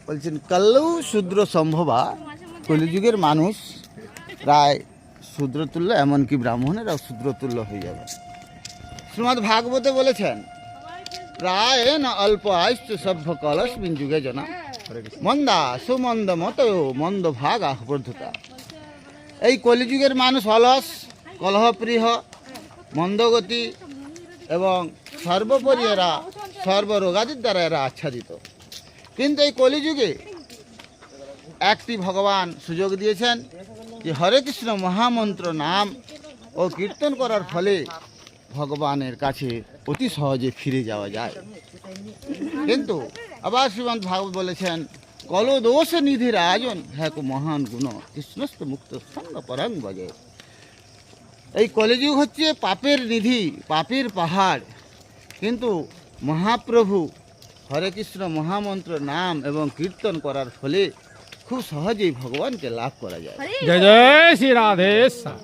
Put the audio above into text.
বলছেন কাল্লু শূদ্র সম্ভবা, কলিযুগের মানুষ প্রায় শূদ্রতুল্য, এমনকি ব্রাহ্মণেরাও শূদ্রতুল্য হয়ে যাবে। শ্রীমদ্ ভাগবতে বলেছেন প্রায় না অল্প আয়ুষ্য সভ্য কলস্মিন যুগে জনা মন্দা সুমন্দ মত মন্দ ভাগ আহবর্ধতা। এই কলিযুগের মানুষ অলস, কলহপ্রিয়, মন্দগতি এবং সর্বোপরি এরা সর্বরোগাদির দ্বারা এরা আচ্ছাদিত। কিন্তু এই কলিযুগে একটি ভগবান সুযোগ দিয়েছেন যে হরে কৃষ্ণ মহামন্ত্র নাম ও কীর্তন করার ফলে ভগবানের কাছে অতি সহজে ফিরে যাওয়া যায়। কিন্তু আবার শ্রীমদ্ ভাগবত বলেছেন কলদোষ নিধি রাজন হ্যাঁ মহান গুণ কৃষ্ণস্থ মুক্ত সঙ্গ পরং বজে। এই কলিযুগ হচ্ছে পাপের নিধি, পাপের পাহাড়, কিন্তু মহাপ্রভু হরে কৃষ্ণ মহামন্ত্র নাম এবং কীর্তন করার ফলে খুব সহজেই ভগবানকে লাভ করা যায়। জয় জয় শ্রী রাধেশ্বর।